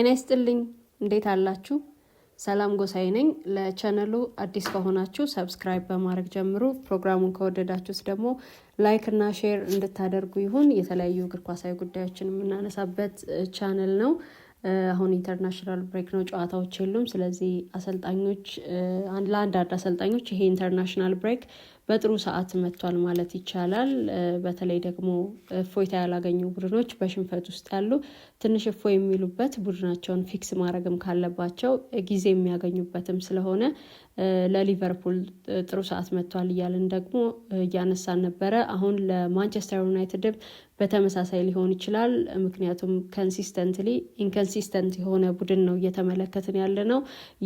ጤና ይስጥልኝ እንዴት አላችሁ? ሰላም ጎሳዬ ነኝ። ለቻናሉ አዲስ ከሆናችሁ ሰብስክራይብ በማድረግ ጀምሩ። ፕሮግራሙን ከወደዳችሁስ ደግሞ ላይክ እና ሼር እንድታደርጉ ይሁን። የተለያዩ እግር ኳሳዊ ጉዳዮችን የምናነሳበት ቻናል ነው። አሁን ኢንተርናሽናል ብሬክ ነው፣ ጨዋታዎች የሉም። ስለዚህ አሰልጣኞች ለአንዳንድ አሰልጣኞች ይሄ ኢንተርናሽናል ብሬክ በጥሩ ሰዓት መጥቷል ማለት ይቻላል። በተለይ ደግሞ እፎይታ ያላገኙ ቡድኖች በሽንፈት ውስጥ ያሉ ትንሽ እፎይ የሚሉበት ቡድናቸውን ፊክስ ማድረግም ካለባቸው ጊዜ የሚያገኙበትም ስለሆነ ለሊቨርፑል ጥሩ ሰዓት መጥቷል እያልን ደግሞ እያነሳን ነበረ። አሁን ለማንቸስተር ዩናይትድ በተመሳሳይ ሊሆን ይችላል። ምክንያቱም ኢንኮንሲስተንት የሆነ ቡድን ነው እየተመለከትን ያለ ነው።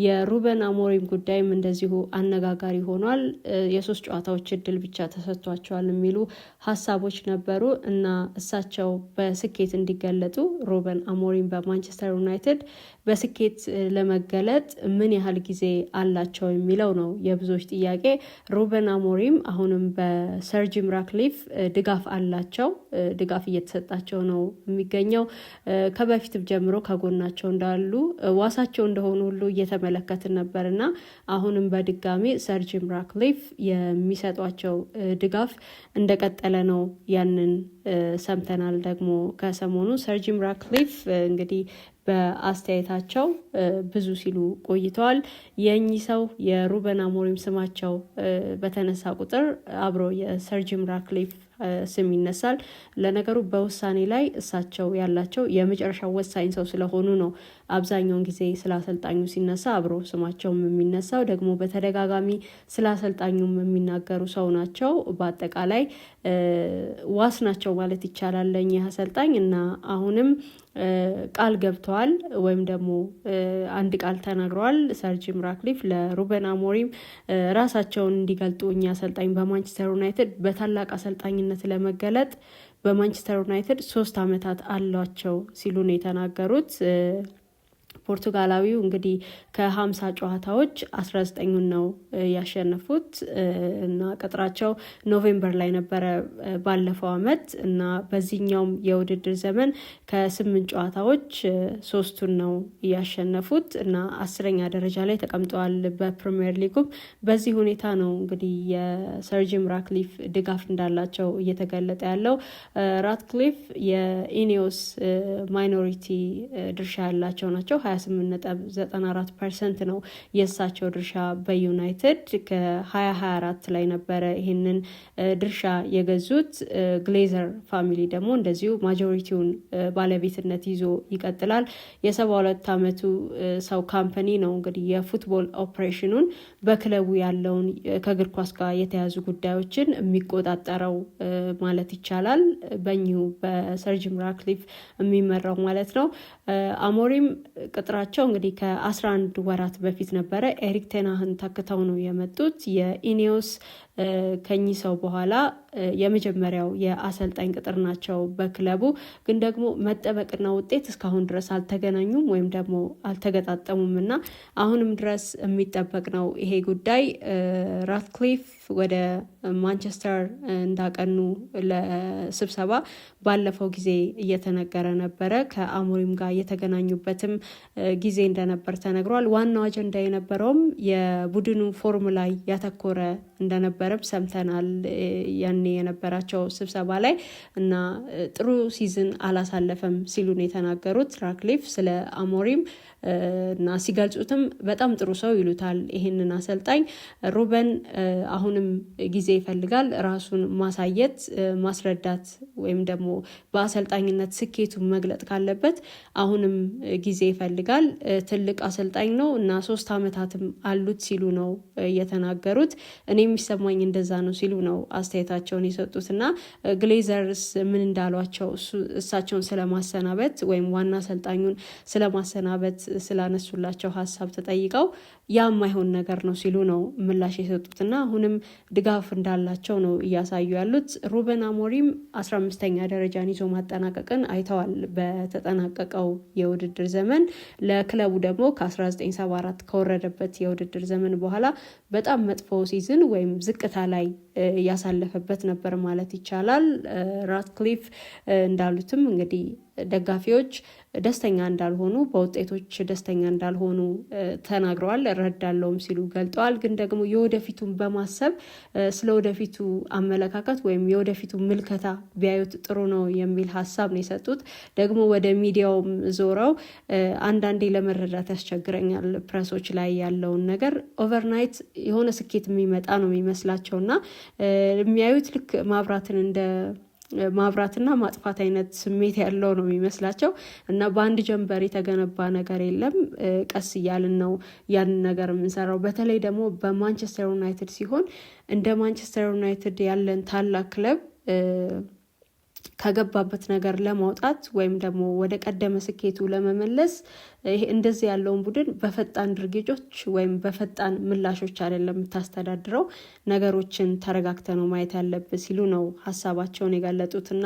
የሩበን አሞሪም ጉዳይም እንደዚሁ አነጋጋሪ ሆኗል። የሶስት ጨዋታዎች እድል ብቻ ተሰጥቷቸዋል የሚሉ ሀሳቦች ነበሩ እና እሳቸው በስኬት እንዲገለጡ ሩበን አሞሪም በማንቸስተር ዩናይትድ በስኬት ለመገለጥ ምን ያህል ጊዜ አላቸው የሚለው ነው የብዙዎች ጥያቄ። ሩበን አሞሪም አሁንም በሰር ጂም ራትክሊፍ ድጋፍ አላቸው። ድጋፍ እየተሰጣቸው ነው የሚገኘው። ከበፊትም ጀምሮ ከጎናቸው እንዳሉ ዋሳቸው እንደሆኑ ሁሉ እየተመለከትን ነበርና አሁንም በድጋሚ ሰር ጂም ራትክሊፍ የሚሰጧቸው ድጋፍ እንደቀጠለ ነው። ያንን ሰምተናል። ደግሞ ከሰሞኑ ሰር ጂም ራትክሊፍ እንግዲህ በአስተያየታቸው ብዙ ሲሉ ቆይተዋል። የእኚህ ሰው የሩበን አሞሪም ስማቸው በተነሳ ቁጥር አብሮ የሰር ጂም ራትክሊፍ ስም ይነሳል። ለነገሩ በውሳኔ ላይ እሳቸው ያላቸው የመጨረሻው ወሳኝ ሰው ስለሆኑ ነው አብዛኛውን ጊዜ ስለ አሰልጣኙ ሲነሳ አብሮ ስማቸውም የሚነሳው። ደግሞ በተደጋጋሚ ስለ አሰልጣኙም የሚናገሩ ሰው ናቸው። በአጠቃላይ ዋስ ናቸው ማለት ይቻላል ለእኚህ አሰልጣኝ እና አሁንም ቃል ገብተዋል ወይም ደግሞ አንድ ቃል ተናግረዋል። ሰር ጂም ራትክሊፍ ለሩበን አሞሪም ራሳቸውን እንዲገልጡ እኛ አሰልጣኝ በማንቸስተር ዩናይትድ በታላቅ አሰልጣኝነት ለመገለጥ በማንቸስተር ዩናይትድ 3 ዓመታት አሏቸው ሲሉ ነው የተናገሩት። ፖርቱጋላዊው እንግዲህ ከ50 ጨዋታዎች 19ን ነው ያሸነፉት እና ቅጥራቸው ኖቬምበር ላይ ነበረ ባለፈው አመት እና በዚህኛውም የውድድር ዘመን ከ8 ጨዋታዎች 3ቱን ነው ያሸነፉት እና 10ኛ ደረጃ ላይ ተቀምጠዋል በፕሪሚየር ሊጉም። በዚህ ሁኔታ ነው እንግዲህ የሰር ጂም ራትክሊፍ ድጋፍ እንዳላቸው እየተገለጠ ያለው። ራትክሊፍ የኢኒዮስ ማይኖሪቲ ድርሻ ያላቸው ናቸው። 28.94% ነው የእሳቸው ድርሻ በዩናይትድ። ከ2024 ላይ ነበረ ይህንን ድርሻ የገዙት። ግሌዘር ፋሚሊ ደግሞ እንደዚሁ ማጆሪቲውን ባለቤትነት ይዞ ይቀጥላል። የ72 ዓመቱ ሰው ካምፓኒ ነው እንግዲህ የፉትቦል ኦፕሬሽኑን በክለቡ ያለውን ከእግር ኳስ ጋር የተያዙ ጉዳዮችን የሚቆጣጠረው ማለት ይቻላል። በእኚሁ በሰር ጂም ራትክሊፍ የሚመራው ማለት ነው። አሞሪም ቅጥራቸው እንግዲህ ከ11 ወራት በፊት ነበረ ኤሪክ ቴን ሃግን ተክተው ነው የመጡት። የኢኒዮስ ከኚህ ሰው በኋላ የመጀመሪያው የአሰልጣኝ ቅጥር ናቸው በክለቡ። ግን ደግሞ መጠበቅና ውጤት እስካሁን ድረስ አልተገናኙም ወይም ደግሞ አልተገጣጠሙም እና አሁንም ድረስ የሚጠበቅ ነው ይሄ ጉዳይ። ራትክሊፍ ወደ ማንቸስተር እንዳቀኑ ለስብሰባ ባለፈው ጊዜ እየተነገረ ነበረ። ከአሞሪም ጋር የተገናኙበትም ጊዜ እንደነበር ተነግሯል። ዋናው አጀንዳ የነበረውም የቡድኑ ፎርም ላይ ያተኮረ እንደነበረም ሰምተናል ያኔ የነበራቸው ስብሰባ ላይ እና ጥሩ ሲዝን አላሳለፈም ሲሉ ነው የተናገሩት ራትክሊፍ ስለ አሞሪም እና ሲገልጹትም በጣም ጥሩ ሰው ይሉታል ይሄንን አሰልጣኝ። ሩበን አሁንም ጊዜ ይፈልጋል ራሱን ማሳየት ማስረዳት ወይም ደግሞ በአሰልጣኝነት ስኬቱን መግለጥ ካለበት አሁንም ጊዜ ይፈልጋል። ትልቅ አሰልጣኝ ነው እና 3 ዓመታትም አሉት ሲሉ ነው የተናገሩት። እኔ የሚሰማኝ እንደዛ ነው ሲሉ ነው አስተያየታቸውን የሰጡት እና ግሌዘርስ ምን እንዳሏቸው እሳቸውን ስለማሰናበት ወይም ዋና አሰልጣኙን ስለማሰናበት ስላነሱላቸው ሀሳብ ተጠይቀው ያማይሆን ነገር ነው ሲሉ ነው ምላሽ የሰጡትና አሁንም ድጋፍ እንዳላቸው ነው እያሳዩ ያሉት። ሩበን አሞሪም 15ኛ ደረጃን ይዞ ማጠናቀቅን አይተዋል በተጠናቀቀው የውድድር ዘመን። ለክለቡ ደግሞ ከ1974 ከወረደበት የውድድር ዘመን በኋላ በጣም መጥፎ ሲዝን ወይም ዝቅታ ላይ ያሳለፈበት ነበር ማለት ይቻላል። ራትክሊፍ እንዳሉትም እንግዲህ ደጋፊዎች ደስተኛ እንዳልሆኑ በውጤቶች ደስተኛ እንዳልሆኑ ተናግረዋል። እረዳለሁም ሲሉ ገልጠዋል። ግን ደግሞ የወደፊቱን በማሰብ ስለ ወደፊቱ አመለካከት ወይም የወደፊቱ ምልከታ ቢያዩት ጥሩ ነው የሚል ሀሳብ ነው የሰጡት። ደግሞ ወደ ሚዲያውም ዞረው አንዳንዴ ለመረዳት ያስቸግረኛል ፕሬሶች ላይ ያለውን ነገር ኦቨርናይት የሆነ ስኬት የሚመጣ ነው የሚመስላቸው እና የሚያዩት ልክ ማብራትና ማጥፋት አይነት ስሜት ያለው ነው የሚመስላቸው እና በአንድ ጀንበር የተገነባ ነገር የለም። ቀስ እያልን ነው ያንን ነገር የምንሰራው። በተለይ ደግሞ በማንቸስተር ዩናይትድ ሲሆን እንደ ማንቸስተር ዩናይትድ ያለን ታላቅ ክለብ ከገባበት ነገር ለማውጣት ወይም ደግሞ ወደ ቀደመ ስኬቱ ለመመለስ እንደዚህ ያለውን ቡድን በፈጣን ድርጊቶች ወይም በፈጣን ምላሾች አይደለም የምታስተዳድረው፣ ነገሮችን ተረጋግተ ነው ማየት ያለብን ሲሉ ነው ሀሳባቸውን የገለጡት እና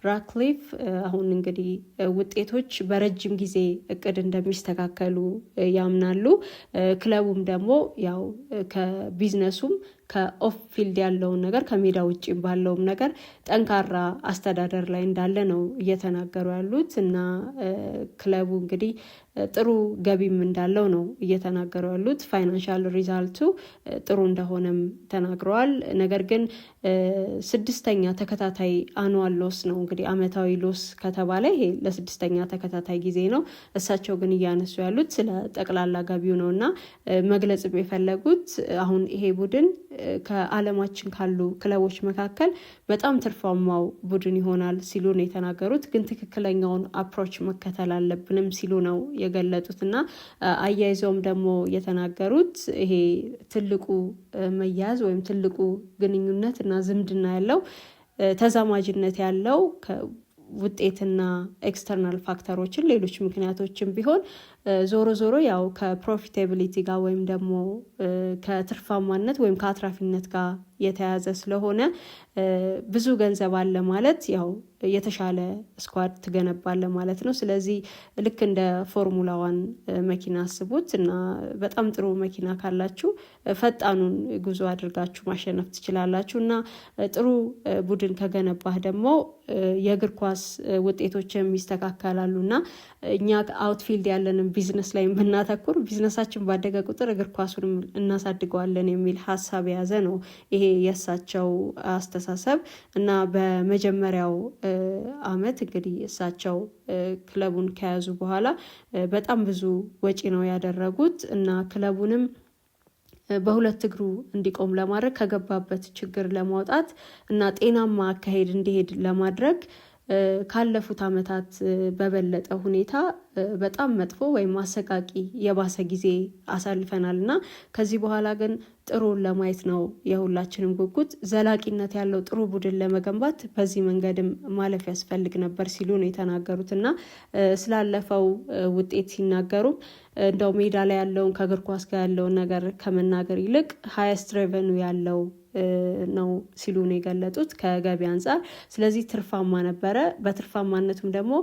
ራትክሊፍ አሁን እንግዲህ ውጤቶች በረጅም ጊዜ እቅድ እንደሚስተካከሉ ያምናሉ። ክለቡም ደግሞ ያው ከቢዝነሱም ከኦፍ ፊልድ ያለውን ነገር ከሜዳ ውጭ ባለውም ነገር ጠንካራ አስተዳደር ላይ እንዳለ ነው እየተናገሩ ያሉት እና ክለቡ እንግዲህ ጥሩ ገቢም እንዳለው ነው እየተናገሩ ያሉት። ፋይናንሻል ሪዛልቱ ጥሩ እንደሆነም ተናግረዋል። ነገር ግን 6ኛ ተከታታይ አኑዋል ሎስ ነው እንግዲህ አመታዊ ሎስ ከተባለ ይሄ ለ6ኛ ተከታታይ ጊዜ ነው። እሳቸው ግን እያነሱ ያሉት ስለ ጠቅላላ ገቢው ነው እና መግለጽ የፈለጉት አሁን ይሄ ቡድን ከዓለማችን ካሉ ክለቦች መካከል በጣም ትርፋማው ቡድን ይሆናል ሲሉ ነው የተናገሩት። ግን ትክክለኛውን አፕሮች መከተል አለብንም ሲሉ ነው የገለጡት እና አያይዘውም ደግሞ የተናገሩት ይሄ ትልቁ መያዝ ወይም ትልቁ ግንኙነት እና ዝምድና ያለው ተዛማጅነት ያለው ውጤትና ኤክስተርናል ፋክተሮችን ሌሎች ምክንያቶችን ቢሆን ዞሮ ዞሮ ያው ከፕሮፊታቢሊቲ ጋር ወይም ደግሞ ከትርፋማነት ወይም ከአትራፊነት ጋር የተያዘ ስለሆነ ብዙ ገንዘብ አለ ማለት ያው የተሻለ ስኳድ ትገነባለ ማለት ነው። ስለዚህ ልክ እንደ ፎርሙላ 1 መኪና አስቡት እና በጣም ጥሩ መኪና ካላችሁ ፈጣኑን ጉዞ አድርጋችሁ ማሸነፍ ትችላላችሁ እና ጥሩ ቡድን ከገነባህ ደግሞ የእግር ኳስ ውጤቶች የሚስተካከላሉ እና እኛ አውትፊልድ ያለንን ቢዝነስ ላይ ብናተኩር ቢዝነሳችን ባደገ ቁጥር እግር ኳሱንም እናሳድገዋለን የሚል ሀሳብ የያዘ ነው ይሄ የእሳቸው አስተሳሰብ እና በመጀመሪያው አመት እንግዲህ እሳቸው ክለቡን ከያዙ በኋላ በጣም ብዙ ወጪ ነው ያደረጉት እና ክለቡንም በሁለት እግሩ እንዲቆም ለማድረግ ከገባበት ችግር ለማውጣት እና ጤናማ አካሄድ እንዲሄድ ለማድረግ ካለፉት አመታት በበለጠ ሁኔታ በጣም መጥፎ ወይም አሰቃቂ የባሰ ጊዜ አሳልፈናል እና ከዚህ በኋላ ግን ጥሩን ለማየት ነው የሁላችንም ጉጉት። ዘላቂነት ያለው ጥሩ ቡድን ለመገንባት በዚህ መንገድም ማለፍ ያስፈልግ ነበር ሲሉ ነው የተናገሩት እና ስላለፈው ውጤት ሲናገሩ እንደው ሜዳ ላይ ያለውን ከእግር ኳስ ጋር ያለውን ነገር ከመናገር ይልቅ ሃይስት ሬቨኑ ያለው ነው ሲሉ ነው የገለጡት ከገቢ አንጻር። ስለዚህ ትርፋማ ነበረ፣ በትርፋማነቱም ደግሞ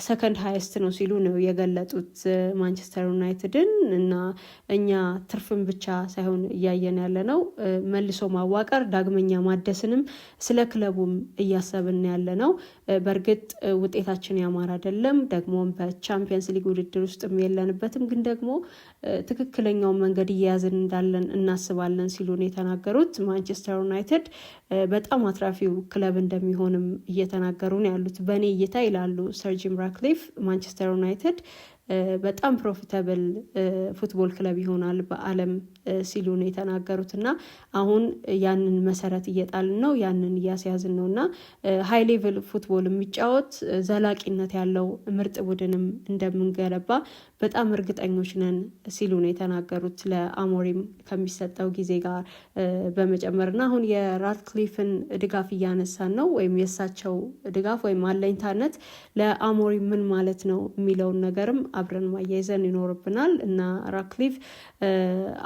ሰከንድ ሃይስት ነው ሲሉ ነው የገለጡት ማንቸስተር ዩናይትድን እና እኛ ትርፍን ብቻ ሳይሆን እያየን ያለ ነው መልሶ ማዋቀር ዳግመኛ ማደስንም ስለ ክለቡም እያሰብን ያለ ነው። በእርግጥ ውጤታችን ያማረ አይደለም፣ ደግሞ በቻምፒየንስ ሊግ ውድድር ውስጥ የለንበትም፣ ግን ደግሞ ትክክለኛውን መንገድ እየያዝን እንዳለን እናስባለን ሲሉ ነው የተናገሩት። ማንቸስተር ዩናይትድ በጣም አትራፊው ክለብ እንደሚሆንም እየተናገሩ ነው ያሉት። በእኔ እይታ ይላሉ ሰር ጂም ራትክሊፍ ማንቸስተር ዩናይትድ በጣም ፕሮፊታብል ፉትቦል ክለብ ይሆናል በአለም ሲሉ ነው የተናገሩት እና አሁን ያንን መሰረት እየጣልን ነው፣ ያንን እያስያዝን ነው እና ሃይ ሌቭል ፉትቦል የሚጫወት ዘላቂነት ያለው ምርጥ ቡድንም እንደምንገነባ በጣም እርግጠኞች ነን ሲሉ ነው የተናገሩት። ለአሞሪም ከሚሰጠው ጊዜ ጋር በመጨመርና አሁን የራትክሊፍን ድጋፍ እያነሳን ነው ወይም የእሳቸው ድጋፍ ወይም አለኝታነት ለአሞሪም ምን ማለት ነው የሚለውን ነገርም አብረን ማያይዘን ይኖርብናል እና ራትክሊፍ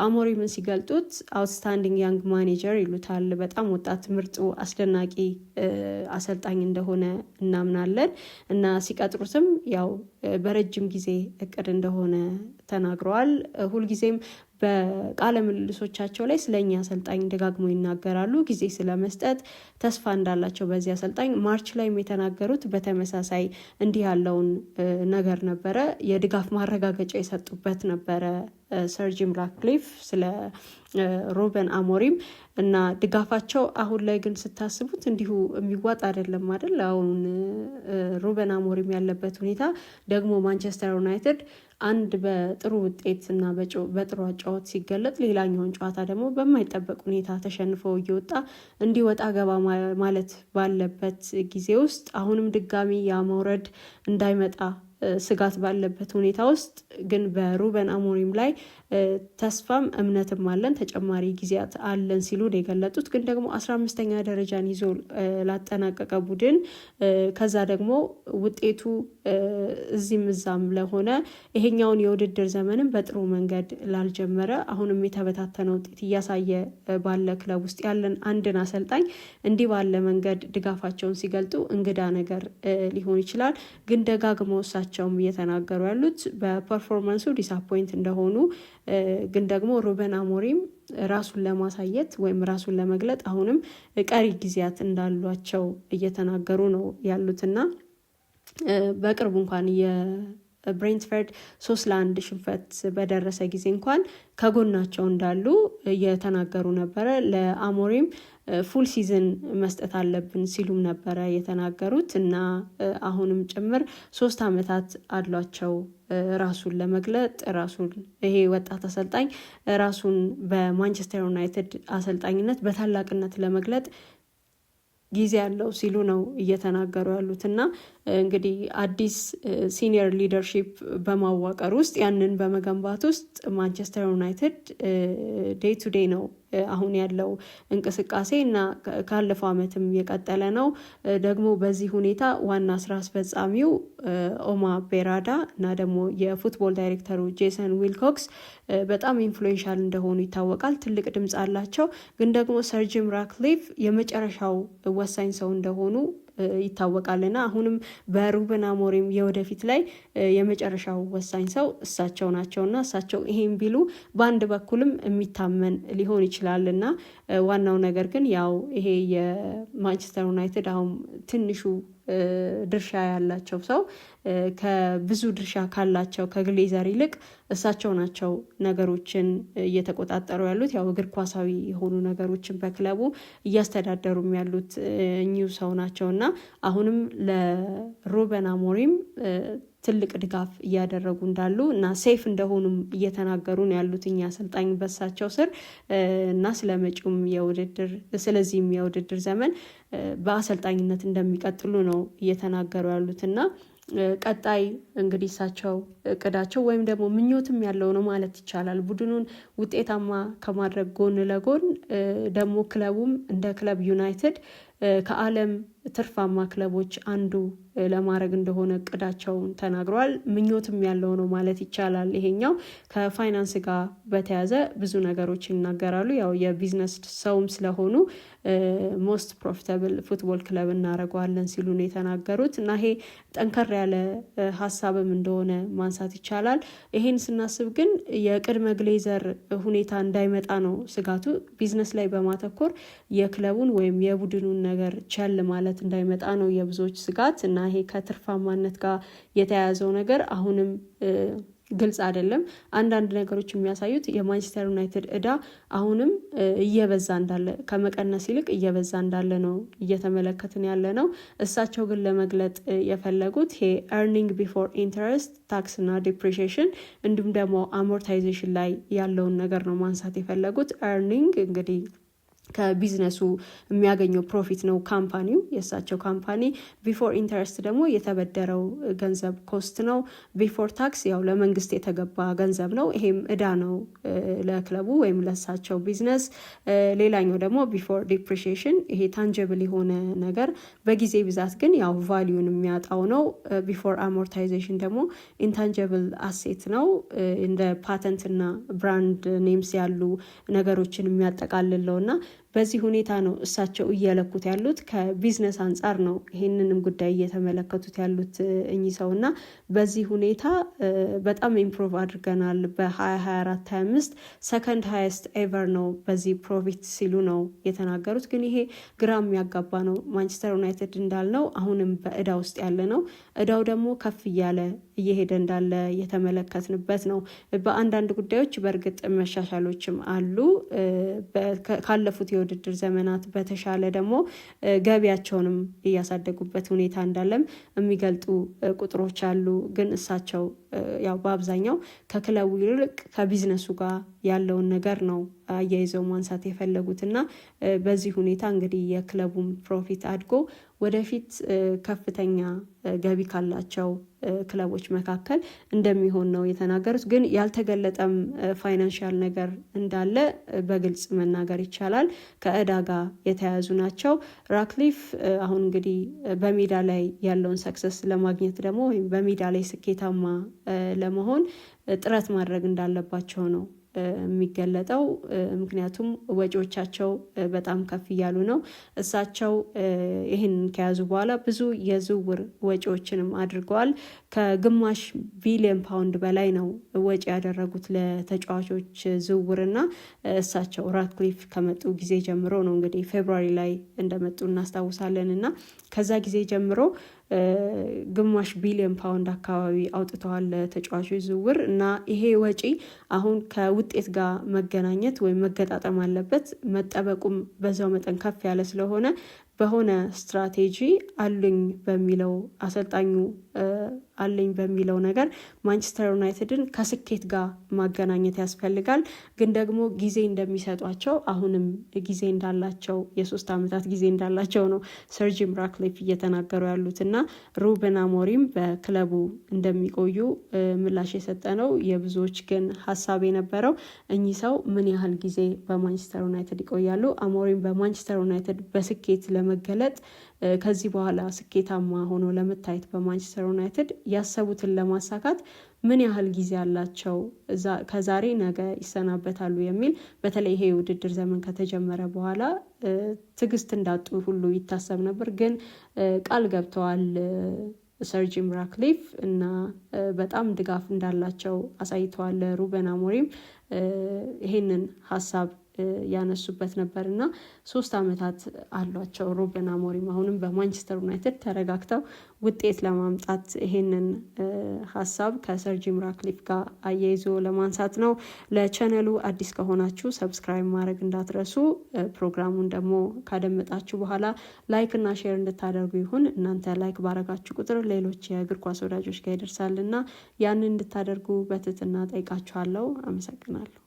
አሞሪምን ሲገልጡት አውትስታንዲንግ ያንግ ማኔጀር ይሉታል። በጣም ወጣት ምርጡ አስደናቂ አሰልጣኝ እንደሆነ እናምናለን እና ሲቀጥሩትም ያው በረጅም ጊዜ እቅድ እንደሆነ ተናግረዋል። ሁልጊዜም በቃለ ምልልሶቻቸው ላይ ስለኛ አሰልጣኝ ደጋግሞ ይናገራሉ። ጊዜ ስለመስጠት ተስፋ እንዳላቸው በዚህ አሰልጣኝ ማርች ላይም የተናገሩት በተመሳሳይ እንዲህ ያለውን ነገር ነበረ። የድጋፍ ማረጋገጫ የሰጡበት ነበረ ሰር ጂም ራትክሊፍ ስለ ሩበን አሞሪም እና ድጋፋቸው አሁን ላይ ግን ስታስቡት እንዲሁ የሚዋጥ አይደለም አይደል? አሁን ሩበን አሞሪም ያለበት ሁኔታ ደግሞ ማንቸስተር ዩናይትድ አንድ በጥሩ ውጤት እና በጥሩ አጫወት ሲገለጥ ሌላኛውን ጨዋታ ደግሞ በማይጠበቅ ሁኔታ ተሸንፈው እየወጣ እንዲወጣ ገባ ማለት ባለበት ጊዜ ውስጥ አሁንም ድጋሚ ያ መውረድ እንዳይመጣ ስጋት ባለበት ሁኔታ ውስጥ ግን በሩበን አሞሪም ላይ ተስፋም እምነትም አለን፣ ተጨማሪ ጊዜያት አለን ሲሉ ነው የገለጡት። ግን ደግሞ 15ኛ ደረጃን ይዞ ላጠናቀቀ ቡድን ከዛ ደግሞ ውጤቱ እዚህም እዛም ለሆነ ይሄኛውን የውድድር ዘመንም በጥሩ መንገድ ላልጀመረ አሁንም የተበታተነ ውጤት እያሳየ ባለ ክለብ ውስጥ ያለን አንድን አሰልጣኝ እንዲህ ባለ መንገድ ድጋፋቸውን ሲገልጡ እንግዳ ነገር ሊሆን ይችላል። ግን ደጋግመው እሳቸውም እየተናገሩ ያሉት በፐርፎርማንሱ ዲስአፖይንት እንደሆኑ ግን ደግሞ ሩበን አሞሪም ራሱን ለማሳየት ወይም ራሱን ለመግለጥ አሁንም ቀሪ ጊዜያት እንዳሏቸው እየተናገሩ ነው ያሉትና በቅርቡ እንኳን የብሬንትፈርድ 3-1 ሽንፈት በደረሰ ጊዜ እንኳን ከጎናቸው እንዳሉ እየተናገሩ ነበረ። ለአሞሪም ፉል ሲዝን መስጠት አለብን ሲሉም ነበረ የተናገሩት እና አሁንም ጭምር 3 ዓመታት አሏቸው ራሱን ለመግለጥ ራሱን ይሄ ወጣት አሰልጣኝ ራሱን በማንቸስተር ዩናይትድ አሰልጣኝነት በታላቅነት ለመግለጥ ጊዜ ያለው ሲሉ ነው እየተናገሩ ያሉት እና እንግዲህ አዲስ ሲኒየር ሊደርሺፕ በማዋቀር ውስጥ ያንን በመገንባት ውስጥ ማንቸስተር ዩናይትድ ዴይ ቱ ዴይ ነው አሁን ያለው እንቅስቃሴ እና ካለፈው ዓመትም የቀጠለ ነው። ደግሞ በዚህ ሁኔታ ዋና ስራ አስፈጻሚው ኦማ ቤራዳ እና ደግሞ የፉትቦል ዳይሬክተሩ ጄሰን ዊልኮክስ በጣም ኢንፍሉዌንሻል እንደሆኑ ይታወቃል። ትልቅ ድምፅ አላቸው። ግን ደግሞ ሰር ጂም ራትክሊፍ የመጨረሻው ወሳኝ ሰው እንደሆኑ ይታወቃልና አሁንም በሩበን አሞሪም የወደፊት ላይ የመጨረሻው ወሳኝ ሰው እሳቸው ናቸውና እሳቸው ይሄን ቢሉ በአንድ በኩልም የሚታመን ሊሆን ይችላልና ዋናው ነገር ግን ያው ይሄ የማንቸስተር ዩናይትድ አሁን ትንሹ ድርሻ ያላቸው ሰው ከብዙ ድርሻ ካላቸው ከግሌዘር ይልቅ እሳቸው ናቸው ነገሮችን እየተቆጣጠሩ ያሉት። ያው እግር ኳሳዊ የሆኑ ነገሮችን በክለቡ እያስተዳደሩም ያሉት እኚሁ ሰው ናቸውና አሁንም ለሩበን አሞሪም ትልቅ ድጋፍ እያደረጉ እንዳሉ እና ሴፍ እንደሆኑም እየተናገሩ ነው ያሉት እኛ አሰልጣኝ በሳቸው ስር እና ስለመጪውም ስለዚህም የውድድር ዘመን በአሰልጣኝነት እንደሚቀጥሉ ነው እየተናገሩ ያሉትና ቀጣይ እንግዲህ እሳቸው እቅዳቸው ወይም ደግሞ ምኞትም ያለው ነው ማለት ይቻላል። ቡድኑን ውጤታማ ከማድረግ ጎን ለጎን ደግሞ ክለቡም እንደ ክለብ ዩናይትድ ከዓለም ትርፋማ ክለቦች አንዱ ለማድረግ እንደሆነ እቅዳቸውን ተናግረዋል። ምኞትም ያለው ነው ማለት ይቻላል። ይሄኛው ከፋይናንስ ጋር በተያዘ ብዙ ነገሮች ይናገራሉ። ያው የቢዝነስ ሰውም ስለሆኑ ሞስት ፕሮፊታብል ፉትቦል ክለብ እናደርገዋለን ሲሉ ነው የተናገሩት እና ይሄ ጠንከር ያለ ሀሳብም እንደሆነ ማንሳት ይቻላል። ይሄን ስናስብ ግን የቅድመ ግሌዘር ሁኔታ እንዳይመጣ ነው ስጋቱ። ቢዝነስ ላይ በማተኮር የክለቡን ወይም የቡድኑን ነገር ቸል ማለት እንዳይመጣ ነው የብዙዎች ስጋት እና ይሄ ከትርፋማነት ጋር የተያያዘው ነገር አሁንም ግልጽ አይደለም። አንዳንድ ነገሮች የሚያሳዩት የማንቸስተር ዩናይትድ እዳ አሁንም እየበዛ እንዳለ ከመቀነስ ይልቅ እየበዛ እንዳለ ነው እየተመለከትን ያለ ነው። እሳቸው ግን ለመግለጥ የፈለጉት ይሄ ኤርኒንግ ቢፎር ኢንተረስት ታክስ እና ዲፕሪሺዬሽን እንዲሁም ደግሞ አሞርታይዜሽን ላይ ያለውን ነገር ነው ማንሳት የፈለጉት። ኤርኒንግ እንግዲህ ከቢዝነሱ የሚያገኘው ፕሮፊት ነው ካምፓኒው የእሳቸው ካምፓኒ። ቢፎር ኢንተረስት ደግሞ የተበደረው ገንዘብ ኮስት ነው። ቢፎር ታክስ ያው ለመንግስት የተገባ ገንዘብ ነው። ይሄም እዳ ነው ለክለቡ ወይም ለእሳቸው ቢዝነስ። ሌላኛው ደግሞ ቢፎር ዲፕሪሺዬሽን ይሄ ታንጀብል የሆነ ነገር በጊዜ ብዛት ግን ያው ቫሊዩን የሚያጣው ነው። ቢፎር አሞርታይዜሽን ደግሞ ኢንታንጀብል አሴት ነው። እንደ ፓተንት እና ብራንድ ኔምስ ያሉ ነገሮችን የሚያጠቃልለው እና በዚህ ሁኔታ ነው እሳቸው እየለኩት ያሉት። ከቢዝነስ አንጻር ነው ይህንንም ጉዳይ እየተመለከቱት ያሉት እኚህ ሰው እና በዚህ ሁኔታ በጣም ኢምፕሮቭ አድርገናል። በ2024/25 ሰከንድ ሃይስት ኤቨር ነው በዚህ ፕሮፊት ሲሉ ነው የተናገሩት። ግን ይሄ ግራ የሚያጋባ ነው። ማንቸስተር ዩናይትድ እንዳልነው አሁንም በእዳ ውስጥ ያለ ነው። እዳው ደግሞ ከፍ እያለ እየሄደ እንዳለ የተመለከትንበት ነው። በአንዳንድ ጉዳዮች በእርግጥ መሻሻሎችም አሉ። ካለፉት የውድድር ዘመናት በተሻለ ደግሞ ገቢያቸውንም እያሳደጉበት ሁኔታ እንዳለም የሚገልጡ ቁጥሮች አሉ። ግን እሳቸው ያው በአብዛኛው ከክለቡ ይልቅ ከቢዝነሱ ጋር ያለውን ነገር ነው አያይዘው ማንሳት የፈለጉት እና በዚህ ሁኔታ እንግዲህ የክለቡም ፕሮፊት አድጎ ወደፊት ከፍተኛ ገቢ ካላቸው ክለቦች መካከል እንደሚሆን ነው የተናገሩት። ግን ያልተገለጠም ፋይናንሻል ነገር እንዳለ በግልጽ መናገር ይቻላል። ከእዳ ጋር የተያያዙ ናቸው። ራትክሊፍ አሁን እንግዲህ በሜዳ ላይ ያለውን ሰክሰስ ለማግኘት ደግሞ ወይም በሜዳ ላይ ስኬታማ ለመሆን ጥረት ማድረግ እንዳለባቸው ነው የሚገለጠው። ምክንያቱም ወጪዎቻቸው በጣም ከፍ እያሉ ነው። እሳቸው ይህን ከያዙ በኋላ ብዙ የዝውውር ወጪዎችንም አድርገዋል። ከ1 ቢሊዮን ፓውንድ በላይ ነው ወጪ ያደረጉት ለተጫዋቾች ዝውውርና እሳቸው ራትክሊፍ ከመጡ ጊዜ ጀምሮ ነው እንግዲህ ፌብሩዋሪ ላይ እንደመጡ እናስታውሳለን እና ከዛ ጊዜ ጀምሮ 1 ቢሊዮን ፓውንድ አካባቢ አውጥተዋል ለተጫዋቾች ዝውውር እና ይሄ ወጪ አሁን ከውጤት ጋር መገናኘት ወይም መገጣጠም አለበት። መጠበቁም በዛው መጠን ከፍ ያለ ስለሆነ በሆነ ስትራቴጂ አለኝ በሚለው አሰልጣኙ አለኝ በሚለው ነገር ማንቸስተር ዩናይትድን ከስኬት ጋር ማገናኘት ያስፈልጋል። ግን ደግሞ ጊዜ እንደሚሰጧቸው አሁንም ጊዜ እንዳላቸው የ3 ዓመታት ጊዜ እንዳላቸው ነው ሰር ጂም ራትክሊፍ እየተናገሩ ያሉት እና ሩበን አሞሪም በክለቡ እንደሚቆዩ ምላሽ የሰጠ ነው። የብዙዎች ግን ሀሳብ የነበረው እኚህ ሰው ምን ያህል ጊዜ በማንቸስተር ዩናይትድ ይቆያሉ? አሞሪም በማንቸስተር ዩናይትድ በስኬት ለመገለጥ ከዚህ በኋላ ስኬታማ ሆኖ ለመታየት በማንቸስተር ዩናይትድ ያሰቡትን ለማሳካት ምን ያህል ጊዜ አላቸው? ከዛሬ ነገ ይሰናበታሉ የሚል በተለይ ይሄ ውድድር ዘመን ከተጀመረ በኋላ ትዕግስት እንዳጡ ሁሉ ይታሰብ ነበር። ግን ቃል ገብተዋል ሰር ጂም ራትክሊፍ እና በጣም ድጋፍ እንዳላቸው አሳይተዋል። ሩበን አሞሪም ይሄንን ሀሳብ ያነሱበት ነበር እና 3 ዓመታት አሏቸው ሩበን አሞሪም አሁንም በማንቸስተር ዩናይትድ ተረጋግተው ውጤት ለማምጣት ይሄንን ሀሳብ ከሰር ጂም ራትክሊፍ ጋር አያይዞ ለማንሳት ነው። ለቻናሉ አዲስ ከሆናችሁ ሰብስክራይብ ማድረግ እንዳትረሱ። ፕሮግራሙን ደግሞ ካደመጣችሁ በኋላ ላይክ እና ሼር እንድታደርጉ ይሁን። እናንተ ላይክ ባረጋችሁ ቁጥር ሌሎች የእግር ኳስ ወዳጆች ጋር ይደርሳልና ያንን እንድታደርጉ በትህትና ጠይቃችኋለሁ። አመሰግናለሁ።